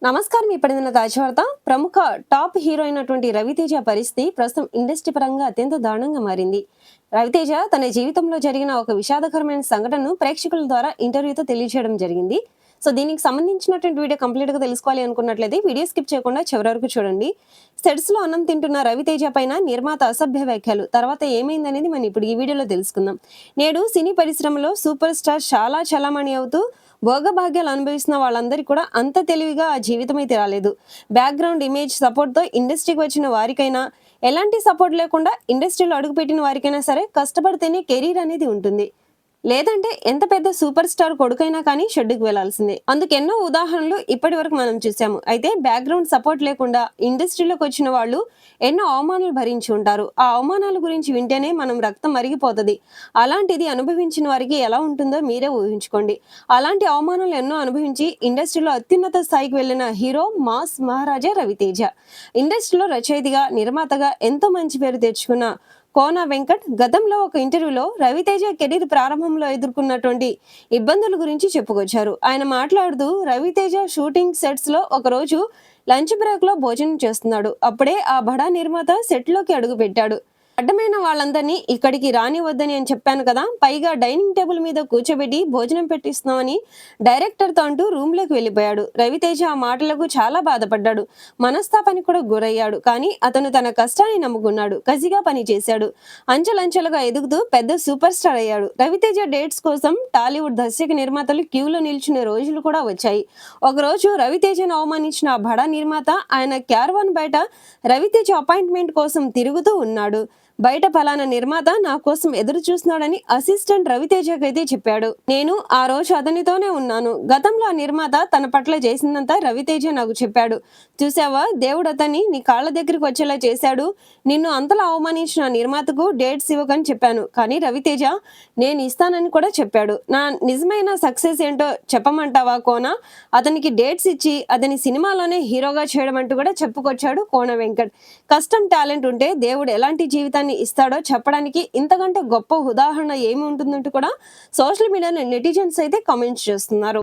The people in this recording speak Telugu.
నమస్కారం. ఇప్పుడున్న తాజా ప్రముఖ టాప్ హీరో అయినటువంటి రవితేజ పరిస్థితి ప్రస్తుతం ఇండస్ట్రీ పరంగా అత్యంత దారుణంగా మారింది. రవితేజ తన జీవితంలో జరిగిన ఒక విషాదకరమైన సంఘటనను ప్రేక్షకుల ద్వారా ఇంటర్వ్యూతో తెలియజేయడం జరిగింది. సో దీనికి సంబంధించినటువంటి వీడియో కంప్లీట్ గా తెలుసుకోవాలి అనుకున్నట్లయితే వీడియో స్కిప్ చేయకుండా చివరి వరకు చూడండి. సెట్స్ లో అన్నం తింటున్న రవితేజ పైన నిర్మాత అసభ్య వ్యాఖ్యలు తర్వాత ఏమైందనేది మనం ఇప్పుడు ఈ వీడియోలో తెలుసుకుందాం. నేడు సినీ పరిశ్రమలో సూపర్ స్టార్ చాలా చలామణి అవుతూ భోగభాగ్యాలు అనుభవిస్తున్న వాళ్ళందరికీ కూడా అంత తెలివిగా ఆ జీవితం అయితే రాలేదు. బ్యాక్గ్రౌండ్ ఇమేజ్ సపోర్ట్తో ఇండస్ట్రీకి వచ్చిన వారికైనా, ఎలాంటి సపోర్ట్ లేకుండా ఇండస్ట్రీలో అడుగుపెట్టిన వారికైనా సరే కష్టపడితేనే కెరీర్ అనేది ఉంటుంది. లేదంటే ఎంత పెద్ద సూపర్ స్టార్ కొడుకైనా కానీ షెడ్డుకు వెళ్లాల్సిందే. అందుకు ఎన్నో ఉదాహరణలు ఇప్పటి వరకు మనం చూసాము. అయితే బ్యాక్గ్రౌండ్ సపోర్ట్ లేకుండా ఇండస్ట్రీలోకి వచ్చిన వాళ్ళు ఎన్నో అవమానాలు భరించి ఉంటారు. ఆ అవమానాల గురించి వింటేనే మనం రక్తం మరిగిపోతుంది. అలాంటిది అనుభవించిన వారికి ఎలా ఉంటుందో మీరే ఊహించుకోండి. అలాంటి అవమానాలు ఎన్నో అనుభవించి ఇండస్ట్రీలో అత్యున్నత స్థాయికి వెళ్లిన హీరో మాస్ మహారాజా రవితేజ. ఇండస్ట్రీలో రచయితగా, నిర్మాతగా ఎంతో మంచి పేరు తెచ్చుకున్న కోన వెంకట్ గతంలో ఒక ఇంటర్వ్యూలో రవితేజ కెరీర్ ప్రారంభంలో ఎదుర్కొన్నటువంటి ఇబ్బందుల గురించి చెప్పుకొచ్చారు. ఆయన మాట్లాడుతూ రవితేజ షూటింగ్ సెట్స్ లో ఒక రోజు లంచ్ బ్రేక్ లో భోజనం చేస్తున్నాడు. అప్పుడే ఆ బడా నిర్మాత సెట్ లోకి అడుగు పెట్టాడు. అడ్డమైన వాళ్ళందరినీ ఇక్కడికి రానివద్దని అని చెప్పాను కదా, పైగా డైనింగ్ టేబుల్ మీద కూర్చోబెట్టి భోజనం పెట్టిస్తున్నామని డైరెక్టర్తో అంటూ రూమ్ లోకి వెళ్ళిపోయాడు. రవితేజ ఆ మాటలకు చాలా బాధపడ్డాడు. మనస్తాపానికి కూడా గురయ్యాడు. కానీ అతను తన కష్టాన్ని నమ్ముకున్నాడు. కసిగా పని చేశాడు. అంచెలంచెలుగా ఎదుగుతూ పెద్ద సూపర్ స్టార్ అయ్యాడు. రవితేజ డేట్స్ కోసం టాలీవుడ్ దర్శక నిర్మాతలు క్యూలో నిల్చునే రోజులు కూడా వచ్చాయి. ఒకరోజు రవితేజను అవమానించిన ఆ బడా నిర్మాత ఆయన క్యారవాన్ బయట రవితేజ అపాయింట్మెంట్ కోసం తిరుగుతూ ఉన్నాడు. బయట ఫలానా నిర్మాత నా కోసం ఎదురు చూస్తున్నాడని అసిస్టెంట్ రవితేజకైతే చెప్పాడు. నేను ఆ రోజు అతనితోనే ఉన్నాను. గతంలో ఆ నిర్మాత తన పట్ల చేసిందంతా రవితేజ నాకు చెప్పాడు. చూసావా, దేవుడు అతన్ని నీ కాళ్ళ దగ్గరికి వచ్చేలా చేశాడు. నిన్ను అంతలా అవమానించిన నిర్మాతకు డేట్స్ ఇవ్వకని చెప్పాను. కానీ రవితేజ నేను ఇస్తానని కూడా చెప్పాడు. నా నిజమైన సక్సెస్ ఏంటో చెప్పమంటావా కోన? అతనికి డేట్స్ ఇచ్చి అతని సినిమాలోనే హీరోగా చేయడం అంటూ కూడా చెప్పుకొచ్చాడు కోన వెంకట్. కష్టం, టాలెంట్ ఉంటే దేవుడు ఎలాంటి జీవితాన్ని ఇస్తాడో చెప్పడానికి ఇంతకంటే గొప్ప ఉదాహరణ ఏమి ఉంటుందంటూ కూడా సోషల్ మీడియాలో నెటిజన్స్ అయితే కామెంట్స్ చేస్తున్నారు.